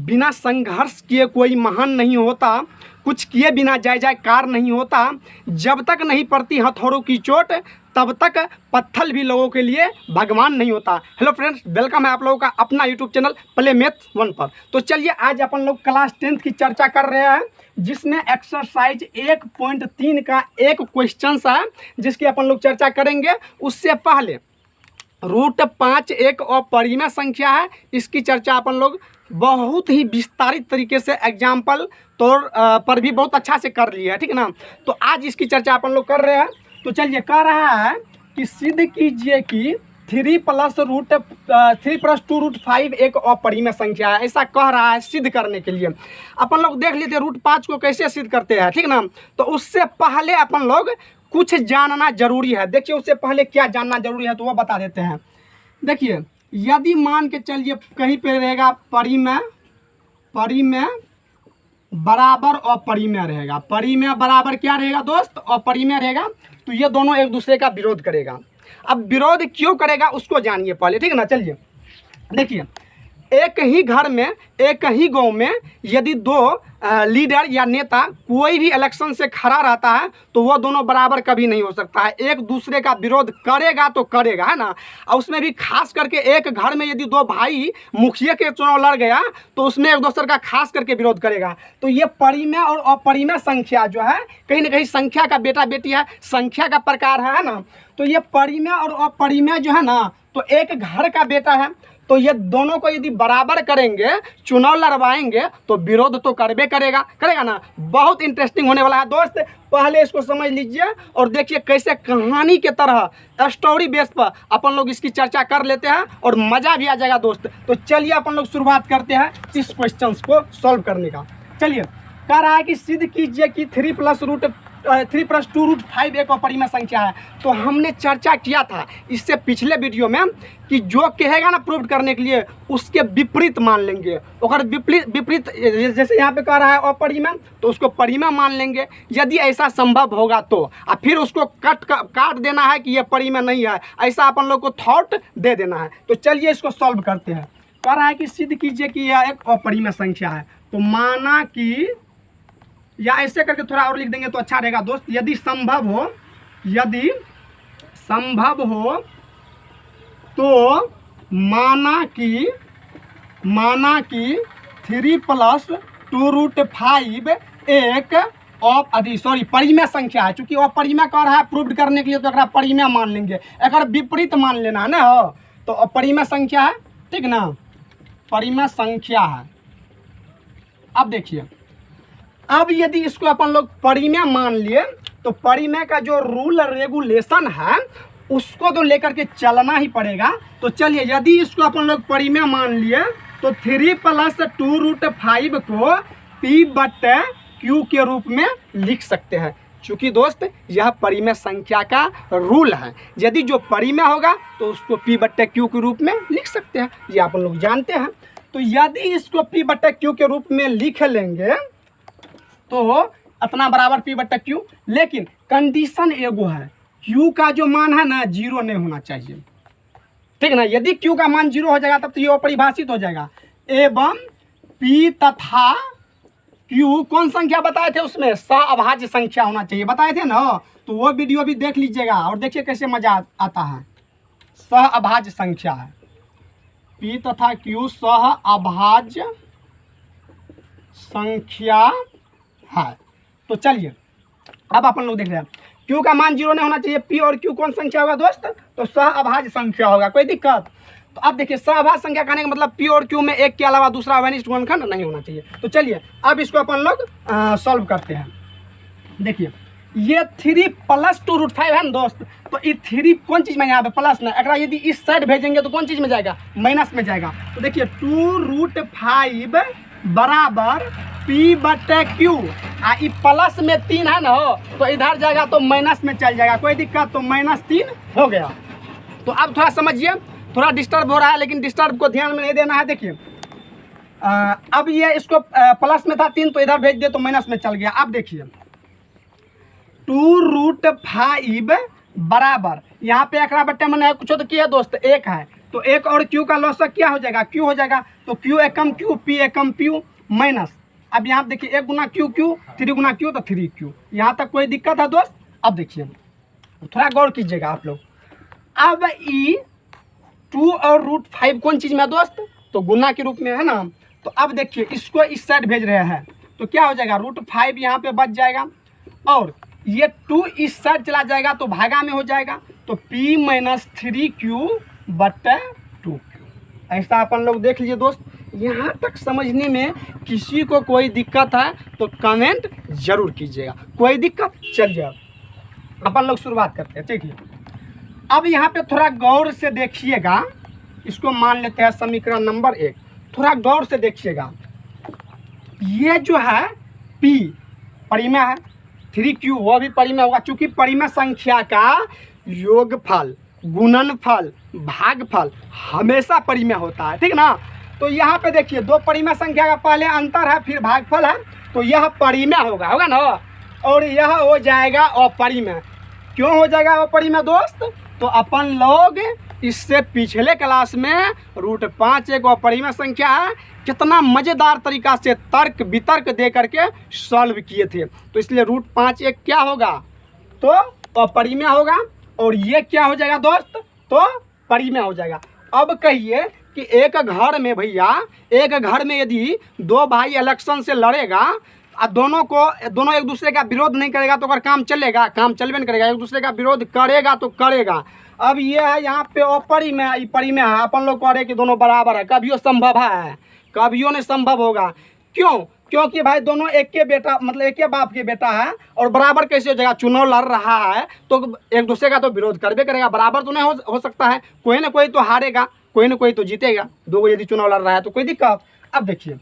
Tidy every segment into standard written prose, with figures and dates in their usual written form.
बिना संघर्ष किए कोई महान नहीं होता, कुछ किए बिना जय जयकार नहीं होता, जब तक नहीं पड़ती हथौड़ों की चोट तब तक पत्थर भी लोगों के लिए भगवान नहीं होता। हेलो फ्रेंड्स, वेलकम है आप लोगों का अपना यूट्यूब चैनल प्ले मैथ 1 पर। तो चलिए आज अपन लोग क्लास 10th की चर्चा कर रहे हैं, जिसमें एक्सरसाइज 1.3 का एक क्वेश्चन है जिसकी अपन लोग चर्चा करेंगे। उससे पहले √5 एक अपरिमेय संख्या है, इसकी चर्चा अपन लोग बहुत ही विस्तारित तरीके से एग्जाम्पल तौर पर भी बहुत अच्छा से कर लिया है, ठीक है ना। तो आज इसकी चर्चा अपन लोग कर रहे हैं। तो चलिए, कह रहा है कि सिद्ध कीजिए कि 3 + 2√5 एक अपरिमेय संख्या है। ऐसा कह रहा है सिद्ध करने के लिए। अपन लोग देख लेते हैं √5 को कैसे सिद्ध करते हैं, ठीक ना। तो उससे पहले अपन लोग कुछ जानना जरूरी है। देखिए, उससे पहले क्या जानना जरूरी है तो वो बता देते हैं। देखिए, यदि मान के चलिए कहीं पे रहेगा परिमेय बराबर अपरिमेय रहेगा। परिमेय बराबर क्या रहेगा दोस्त? अपरिमेय रहेगा। तो ये दोनों एक दूसरे का विरोध करेगा। अब विरोध क्यों करेगा उसको जानिए पहले, ठीक है ना। चलिए देखिए, एक ही घर में एक ही गांव में यदि 2 लीडर या नेता कोई भी इलेक्शन से खड़ा रहता है तो वो दोनों बराबर कभी नहीं हो सकता है। एक दूसरे का विरोध करेगा तो करेगा, है ना। और उसमें भी खास करके एक घर में यदि 2 भाई मुखिया के चुनाव लड़ गया तो उसमें एक दूसरे का खास करके विरोध करेगा। तो ये परिमेय और अपरिमेय संख्या जो है कहीं ना कहीं संख्या का बेटा बेटी है, संख्या का प्रकार है ना। तो ये परिमेय और अपरिमेय जो है ना, तो एक घर का बेटा है। तो ये दोनों को यदि बराबर करेंगे, चुनाव लड़वाएंगे तो विरोध तो करबे करेगा ना। बहुत इंटरेस्टिंग होने वाला है दोस्त। पहले इसको समझ लीजिए और देखिए कैसे कहानी के तरह स्टोरी बेस पर अपन लोग इसकी चर्चा कर लेते हैं और मज़ा भी आ जाएगा दोस्त। तो चलिए अपन लोग शुरुआत करते हैं इस क्वेश्चन को सॉल्व करने का। चलिए, कह रहा है कि सिद्ध कीजिए कि 3 + 2√5 एक अपरिमेय संख्या है। तो हमने चर्चा किया था इससे पिछले वीडियो में कि जो कहेगा ना प्रूव करने के लिए उसके विपरीत मान लेंगे। अगर विपरीत जैसे यहाँ पे कह रहा है अपरिमेय तो उसको परिमेय मान लेंगे यदि ऐसा संभव होगा तो। और फिर उसको काट देना है कि ये परिमेय नहीं है, ऐसा अपन लोग को थॉट दे देना है। तो चलिए इसको सॉल्व करते हैं। कह रहा है कि सिद्ध कीजिए कि यह एक अपरिमेय संख्या है। तो माना कि, या ऐसे करके थोड़ा और लिख देंगे तो अच्छा रहेगा दोस्त। यदि संभव हो तो माना कि 3 + 2√5 एक परिमेय संख्या है। चूंकि अपरिमेय कह रहा है प्रूव करने के लिए तो एकरा परिमेय मान लेंगे। अगर विपरीत मान लेना है ना तो अपरिमेय संख्या है, ठीक ना, परिमेय संख्या है। अब देखिए, अब यदि इसको अपन लोग परिमेय मान लिए तो परिमेय का जो रूल रेगुलेशन है उसको तो लेकर के चलना ही पड़ेगा। तो चलिए, यदि इसको अपन लोग परिमेय मान लिए तो 3 + 2√5 को P/Q के रूप में लिख सकते हैं। चूँकि दोस्त यह परिमेय संख्या का रूल है, यदि जो परिमेय होगा तो उसको P/Q के रूप में लिख सकते हैं, ये अपन लोग जानते हैं। तो यदि इसको P/Q के रूप में लिख लेंगे तो अपना बराबर P/Q, लेकिन कंडीशन एगो है, Q का जो मान है ना 0 नहीं होना चाहिए, ठीक ना। यदि Q का मान 0 हो जाएगा तब तो ये अपरिभाषित हो जाएगा। एवं P तथा Q कौन संख्या बताए थे उसमें? सहअभाज्य संख्या होना चाहिए, बताए थे ना। तो वो वीडियो भी देख लीजिएगा और देखिए कैसे मजा आता है। सहअभाज्य संख्या है, P तथा Q सहअभाज्य संख्या है। तो चलिए अब अपन लोग देख रहे हैं Q का मान 0 नहीं होना चाहिए। P और Q कौन संख्या होगा दोस्त? तो सहअभाज्य संख्या होगा। कोई दिक्कत? तो अब देखिए, सहअभाज्य संख्या कहने का मतलब P और Q में एक के अलावा दूसरा अवयनिष्ठ गुणनखंड नहीं होना चाहिए। तो चलिए अब इसको अपन लोग सॉल्व करते हैं। देखिए, ये 3 + 2√5 है ना दोस्त। तो ये 3 कौन चीज़ में यहाँ पे प्लस ना, अगर यदि इस साइड भेजेंगे तो कौन चीज़ में जाएगा? माइनस में जाएगा। तो देखिए 2√5 बराबर P/Q। ये प्लस में 3 है ना, तो इधर जाएगा तो माइनस में चल जाएगा। कोई दिक्कत? तो -3 हो गया। तो अब थोड़ा समझिए, थोड़ा डिस्टर्ब हो रहा है लेकिन डिस्टर्ब को ध्यान में नहीं देना है। देखिए, अब ये इसको प्लस में था 3 तो इधर भेज दिए तो माइनस में चल गया। अब देखिए 2√5 बराबर यहाँ पे एकरा बट्टे मैंने कुछ तो किया दोस्त 1 है, तो एक और क्यू का लॉसक क्या हो जाएगा, क्यू हो जाएगा। तो क्यू एकम क्यू, पी एकम क्यू माइनस, अब यहाँ देखिए 1 गुना क्यू क्यू, 3 गुना क्यू तो 3 क्यू। यहाँ तक कोई दिक्कत है दोस्त? अब देखिए थोड़ा गौर कीजिएगा आप लोग। अब ई 2 और √5 कौन चीज़ में है दोस्त? तो गुना के रूप में है ना। तो अब देखिए इसको इस साइड भेज रहे हैं तो क्या हो जाएगा, √5 यहाँ पे बच जाएगा और ये 2 इस साइड चला जाएगा तो भागा में हो जाएगा। तो p - 3q बट्टा 2q। ऐसा अपन लोग देख लीजिए दोस्त। यहाँ तक समझने में किसी को कोई दिक्कत है तो कमेंट जरूर कीजिएगा। कोई दिक्कत? चलिए अपन लोग शुरुआत करते हैं, ठीक है। अब यहाँ पे थोड़ा गौर से देखिएगा, इसको मान लेते हैं समीकरण नंबर 1। थोड़ा गौर से देखिएगा, ये जो है p परिमेय है, 3q वो भी परिमेय होगा, चूंकि परिमेय संख्या का योगफल, गुणनफल, भागफल हमेशा परिमेय होता है, ठीक ना। तो यहाँ पे देखिए दो परिमेय संख्या का पहले अंतर है फिर भागफल है, तो यह परिमेय होगा ना, और यह हो जाएगा अपरिमेय। क्यों हो जाएगा अपरिमेय दोस्त? तो अपन लोग इससे पिछले क्लास में √5 एक अपरिमेय संख्या है, कितना मज़ेदार तरीका से तर्क वितर्क दे करके सॉल्व किए थे। तो इसलिए √5 एक क्या होगा, तो अपरिमेय होगा, और ये क्या हो जाएगा दोस्त, तो परिमेय हो जाएगा। अब कहिए कि एक घर में भैया, एक घर में यदि 2 भाई इलेक्शन से लड़ेगा और दोनों एक दूसरे का विरोध नहीं करेगा तो अगर काम चलेगा? काम चलबे नहीं करेगा। एक दूसरे का विरोध करेगा तो करेगा। अब ये है यहाँ पे अपरिमेय, परिमेय है। अपन लोग कह रहे कि दोनों बराबर है, कभियो संभव है, कभियो नहीं संभव होगा। क्यों? क्योंकि भाई दोनों एक के बेटा, मतलब एक के बाप के बेटा है, और बराबर कैसे हो जाएगा? चुनाव लड़ रहा है तो एक दूसरे का तो विरोध करबे करेगा, बराबर तो नहीं हो सकता है। कोई ना कोई तो हारेगा, कोई ना कोई तो जीतेगा। दो यदि चुनाव लड़ रहा है तो कोई दिक्कत। अब देखिए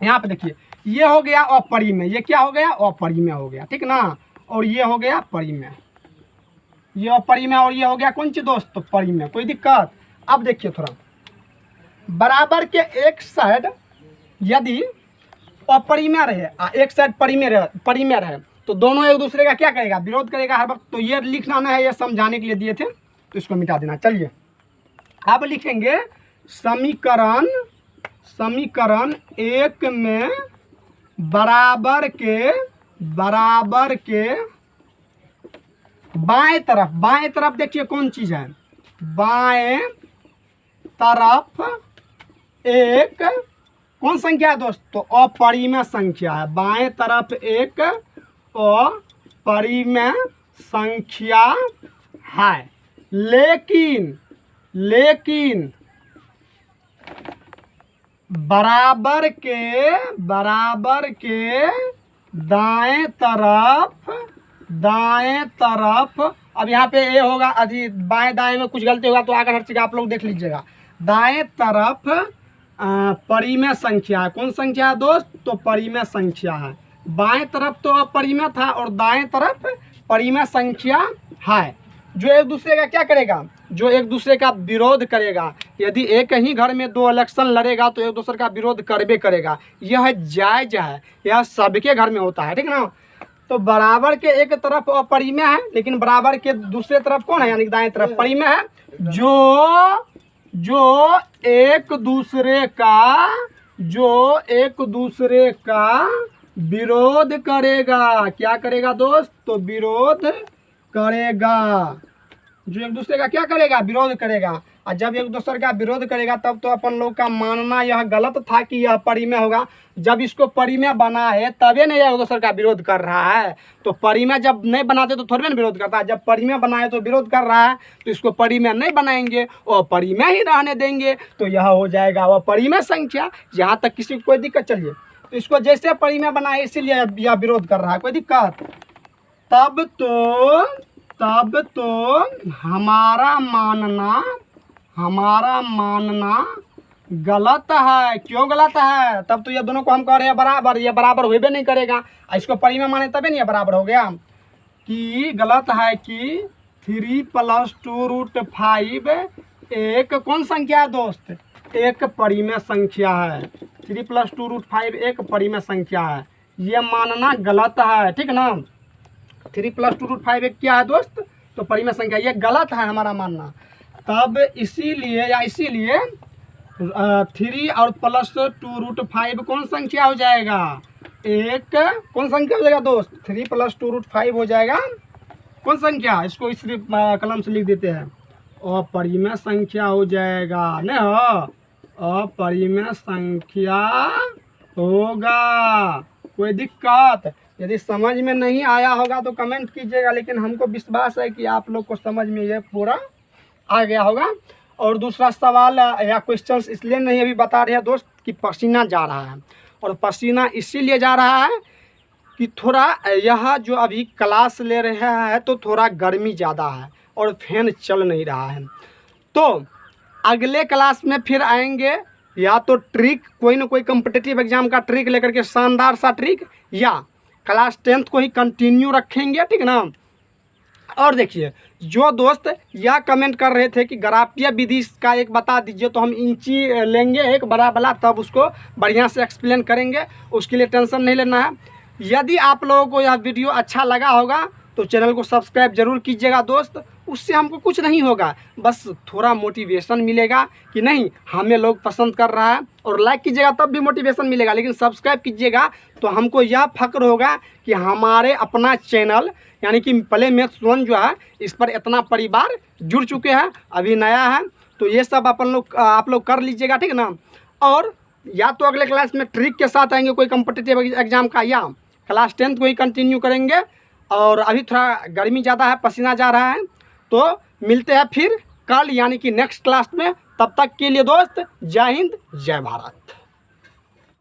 यहाँ पे देखिए, ये हो गया अपरिमेय, ये क्या हो गया? अपरिमेय हो गया, ठीक ना। और ये हो गया परिमेय, ये अपरिमेय, और ये हो गया कौन सी दोस्त? तो परिमेय। कोई दिक्कत? अब देखिए थोड़ा, बराबर के एक साइड यदि अपरिमेय रहे, एक साइड परिमेय रहे तो दोनों एक दूसरे का क्या करेगा? विरोध करेगा हर वक्त। तो ये लिखना नहीं है, ये समझाने के लिए दिए थे तो इसको मिटा देना। चलिए अब लिखेंगे समीकरण 1 में बराबर के बाएं तरफ देखिए कौन चीज है, बाएं तरफ एक कौन संख्या है दोस्त? तो अपरिमेय संख्या है। बाएं तरफ एक अपरिमेय संख्या है, लेकिन बराबर के दाएं तरफ, अब यहाँ पे ए होगा, अभी बाएं दाएं में कुछ गलती होगा तो आकर हर चीज आप लोग देख लीजिएगा। दाएं तरफ परिमेय संख्या है। कौन संख्या है दोस्त? तो परिमेय संख्या है। बाएं तरफ तो अपरिमेय था और दाएं तरफ परिमेय संख्या है, जो एक दूसरे का क्या करेगा? जो एक दूसरे का विरोध करेगा। यदि एक ही घर में 2 इलेक्शन लड़ेगा तो एक दूसरे का विरोध करबे करेगा। यह जायज है, यह सबके घर में होता है, ठीक ना। तो बराबर के एक तरफ अपरिमेय है, लेकिन बराबर के दूसरे तरफ कौन है, यानी दाएं तरफ परिमेय है, जो एक दूसरे का विरोध करेगा। क्या करेगा दोस्त? तो विरोध करेगा। जो एक दूसरे का क्या करेगा? विरोध करेगा। और जब एक दूसरे का विरोध करेगा तब तो अपन लोग का मानना यह गलत था कि यह परिमेय होगा। जब इसको परिमेय बना है तभी नहीं एक दूसरे का विरोध कर रहा है। तो परिमेय जब नहीं बनाते तो थोड़ी ना विरोध करता है। जब परिमेय बनाए तो विरोध कर रहा है, तो इसको परिमेय नहीं बनाएंगे और परिमेय ही रहने देंगे, तो यह हो जाएगा वह परिमेय संख्या। यहाँ तक किसी को कोई दिक्कत? चलिए तो इसको जैसे परिमेय बनाए इसीलिए यह विरोध कर रहा है, कोई दिक्कत? तब तो हमारा मानना गलत है। क्यों गलत है? तब तो ये दोनों को हम कह रहे हैं बराबर, ये बराबर हुए भी नहीं करेगा। इसको परिमेय माने तभी नहीं ये बराबर हो गया। कि गलत है कि 3 + 2√5 एक कौन संख्या है दोस्त? एक परिमेय संख्या है। 3 + 2√5 एक परिमेय संख्या है, ये मानना गलत है, ठीक ना। 3 + 2√5 एक क्या है दोस्त? तो परिमेय संख्या। ये गलत है हमारा मानना। तब इसीलिए 3 और +2√5 कौन संख्या हो जाएगा? एक कौन संख्या हो जाएगा दोस्त? 3 + 2√5 हो जाएगा कौन संख्या? इसको इस कलम से लिख देते हैं, अपरिमेय संख्या हो जाएगा न हो, अपरिमेय संख्या होगा। कोई दिक्कत? यदि समझ में नहीं आया होगा तो कमेंट कीजिएगा, लेकिन हमको विश्वास है कि आप लोग को समझ में ये पूरा आ गया होगा। और दूसरा सवाल या क्वेश्चंस इसलिए नहीं अभी बता रहे हैं दोस्त कि पसीना जा रहा है, और पसीना इसीलिए जा रहा है कि थोड़ा यह जो अभी क्लास ले रहे हैं तो थोड़ा गर्मी ज़्यादा है और फैन चल नहीं रहा है। तो अगले क्लास में फिर आएंगे, या तो ट्रिक कोई ना कोई कॉम्पिटिटिव एग्जाम का ट्रिक लेकर के, शानदार सा ट्रिक, या क्लास 10th को ही कंटिन्यू रखेंगे, ठीक ना। और देखिए, जो दोस्त यह कमेंट कर रहे थे कि ग्राफीय विधि का एक बता दीजिए, तो हम इंची लेंगे एक बड़ा वाला, तब उसको बढ़िया से एक्सप्लेन करेंगे, उसके लिए टेंशन नहीं लेना है। यदि आप लोगों को यह वीडियो अच्छा लगा होगा तो चैनल को सब्सक्राइब जरूर कीजिएगा दोस्त। उससे हमको कुछ नहीं होगा, बस थोड़ा मोटिवेशन मिलेगा कि नहीं हमें लोग पसंद कर रहा है, और लाइक कीजिएगा तब भी मोटिवेशन मिलेगा, लेकिन सब्सक्राइब कीजिएगा तो हमको यह फक्र होगा कि हमारे अपना चैनल यानी कि प्ले मैथ्स 1 जो है, इस पर इतना परिवार जुड़ चुके हैं, अभी नया है। तो ये सब आप लोग कर लीजिएगा, ठीक ना। और या तो अगले क्लास में ट्रिक के साथ आएंगे कोई कॉम्पिटिटिव एग्जाम का, या क्लास 10th को ही कंटिन्यू करेंगे। और अभी थोड़ा गर्मी ज़्यादा है, पसीना जा रहा है, तो मिलते हैं फिर कल यानी कि नेक्स्ट क्लास में। तब तक के लिए दोस्त, जय हिंद, जय भारत।